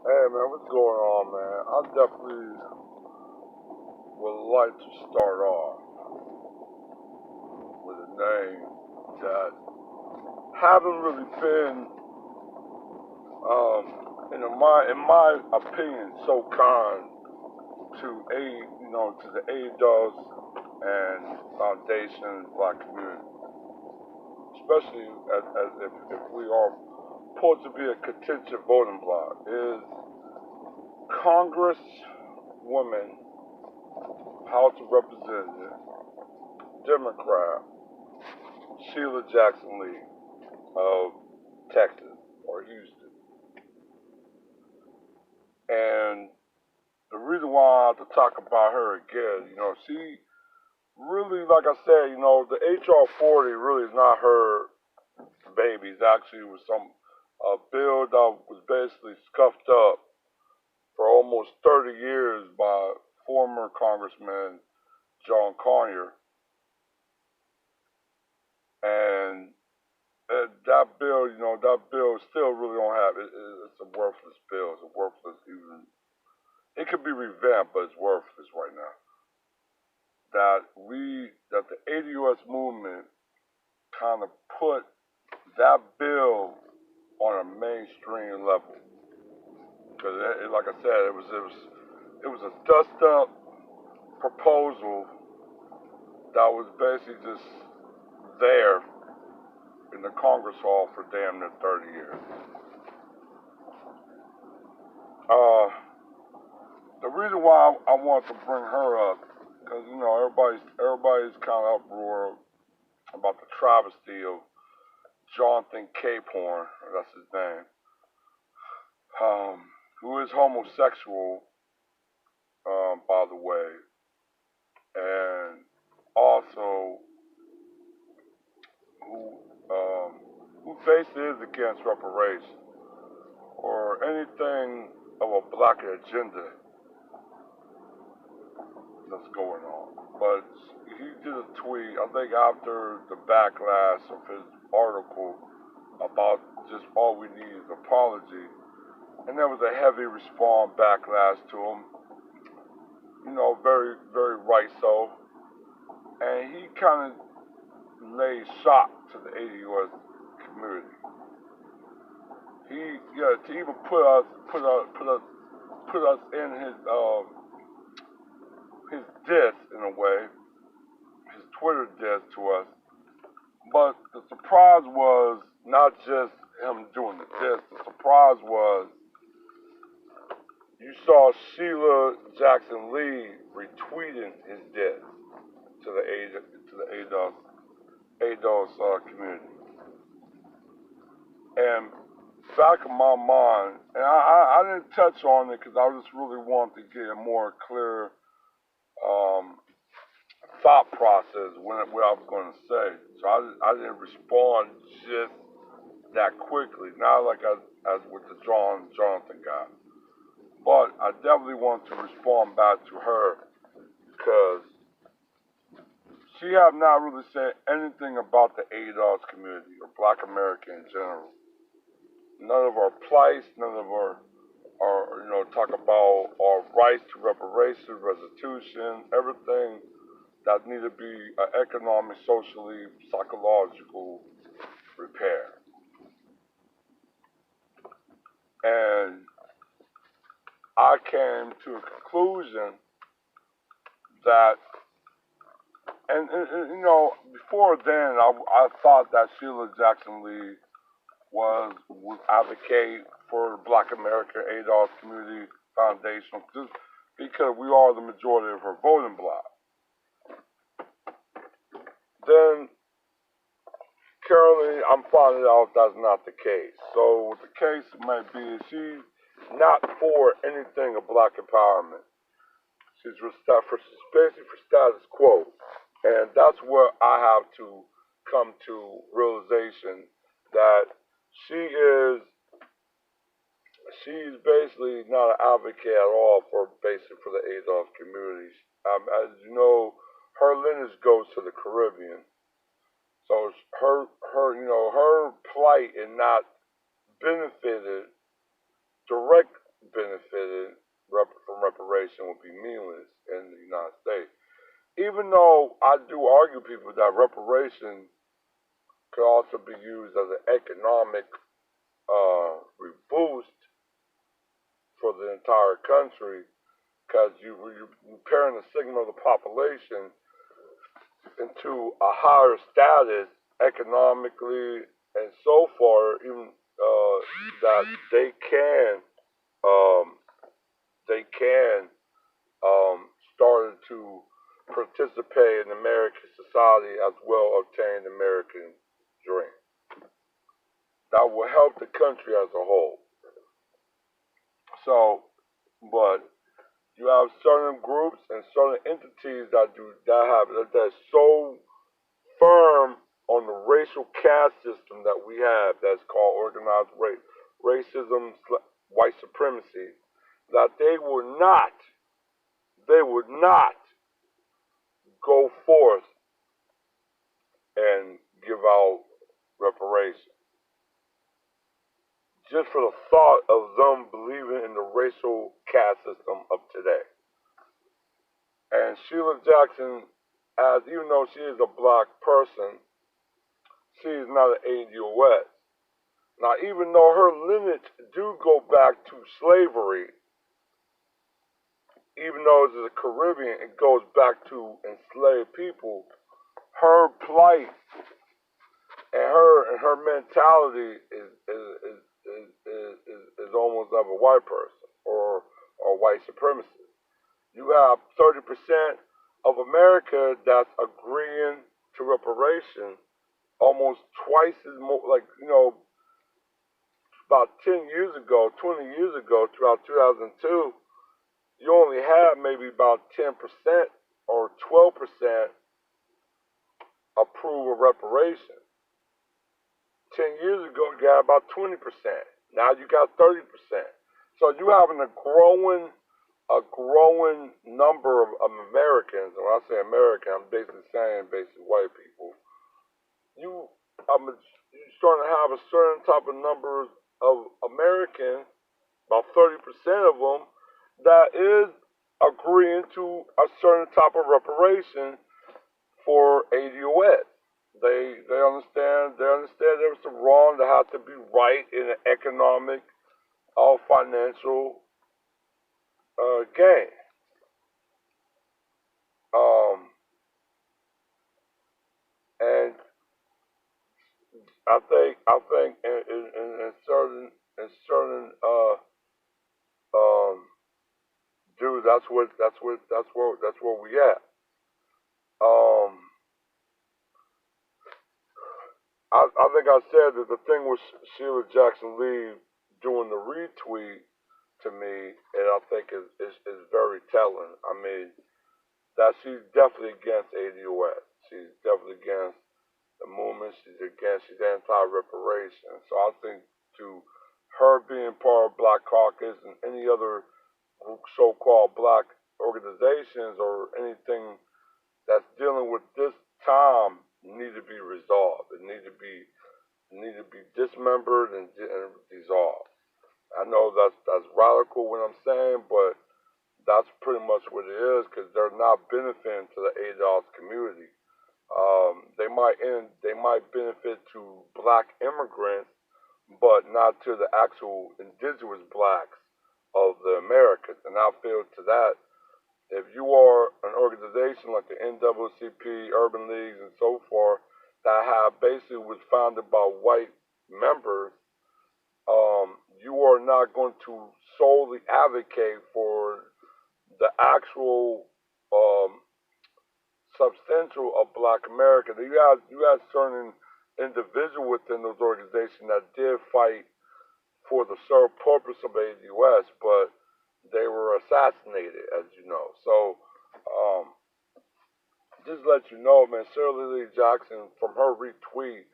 Hey man, what's going on, man? I definitely would like to start off with a name that haven't really been, in my opinion, so kind to to the ADOS and Foundation Black community, especially as if we are supposed to be a contentious voting bloc, is Congress woman, House of Representatives, Democrat, Shelia Jackson Lee of Texas or Houston. And the reason why I have to talk about her again, she really, like I said, the HR 40 really is not her baby. It's actually was some a bill that was basically scuffed up for almost 30 years by former Congressman John Conyers. And that bill, that bill still really don't have it. It's a worthless bill. It's a worthless even. It could be revamped, but it's worthless right now. That the ADOS movement kind of put that bill on a mainstream level. Because like I said, it was a dust up proposal that was basically just there in the Congress Hall for damn near 30 years. Uh, the reason why I want to bring her up, because everybody's kind of uproar about the travesty of Jonathan Capehorn, that's his name, who is homosexual, by the way, and also who who basically is against reparations or anything of a black agenda that's going on. But he did a tweet, I think after the backlash of his article about just all we need is apology, and there was a heavy response backlash to him, very, very right so. And he kind of laid shock to the ADOS community. To even put us in his diss in a way, his Twitter diss to us. But the surprise was not just him doing the diss. The surprise was you saw Shelia Jackson Lee retweeting his diss to the ADOS community. And back in my mind, and I didn't touch on it because I just really wanted to get a more clear um, thought process what I was going to say. So I didn't respond just that quickly, not like as with the Jonathan guy. But I definitely want to respond back to her because she have not really said anything about the ADOS community or Black America in general. None of our plights, none of our talk about our rights to reparations, restitution, everything that need to be economic, socially, psychological repair. And I came to a conclusion that, before then, I thought that Shelia Jackson Lee would advocate for the Black America ADOS Community Foundation just because we are the majority of her voting bloc. Then currently I'm finding out that's not the case. So what the case might be is she's not for anything of black empowerment. She's basically for status quo. And that's where I have to come to realization that she is she's basically not an advocate at all for basically for the ADOS communities. As you know, her lineage goes to the Caribbean. So her plight and not benefited direct benefited from reparation would be meaningless in the United States. Even though I do argue people that reparation could also be used as an economic boost for the entire country, because you're pairing the segment of the population into a higher status economically and so far, even that um, they can start to participate in American society as well, obtain the American dream. That will help the country as a whole. So, but you have certain groups and certain entities that's so firm on the racial caste system that we have, that's called organized racism, white supremacy, that they would not go forth and give out reparations just for the thought of them believing in the racial caste system of today. And Sheila Jackson, as even though she is a black person, she is not an ADOS. Now, even though her lineage do go back to slavery, even though it's a Caribbean, it goes back to enslaved people. Her plight and her mentality is almost like a white person or white supremacy. You have 30% of America that's agreeing to reparation, almost twice as more. Like about 10 years ago, 20 years ago, throughout 2002, you only had maybe about 10% or 12% approve of reparation. 10 years ago, you got about 20%. Now you got 30%. So you having a growing number of Americans. And when I say American, I'm basically saying white people. You're starting to have a certain type of number of Americans, about 30% of them, that is agreeing to a certain type of reparation for ADOS. They understand there was some wrong that had to be right in an economic or financial gain. Um, and I think in certain dude, that's where we at. Um, I think I said that the thing with Sheila Jackson Lee doing the retweet to me, and I think is very telling. I mean, that she's definitely against ADOS. She's definitely against the movement. She's anti-reparation. So I think to her being part of Black Caucus and any other so-called black organizations or anything that's dealing with this time need to be resolved. It need to be dismembered and dissolved. I know that's radical what I'm saying, but that's pretty much what it is because they're not benefiting to the ADOS community. They might benefit to black immigrants, but not to the actual indigenous blacks of the Americas. And I feel to that, if you are an organization like the NAACP, Urban Leagues, and so forth, that have basically was founded by white members, you are not going to solely advocate for the actual substantial of Black America. You had certain individuals within those organizations that did fight for the sole purpose of ADOS, but they were assassinated, as you know. So, just let you know, man, Shirley Lee Jackson, from her retweet,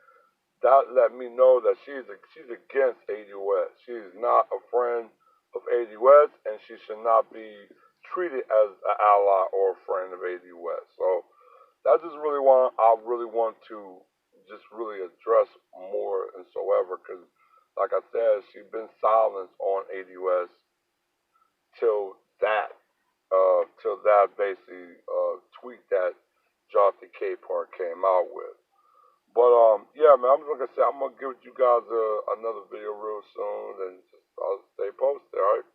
that let me know that she's against ADOS. She is not a friend of ADOS, and she should not be treated as an ally or a friend of ADOS. So that's just I really want to just really address more and so ever, because like I said, she's been silenced on ADOS that basically tweak that Jonathan Capehart came out with. But yeah, man, like I said, I'm gonna give you guys another video real soon, and I'll stay posted. All right.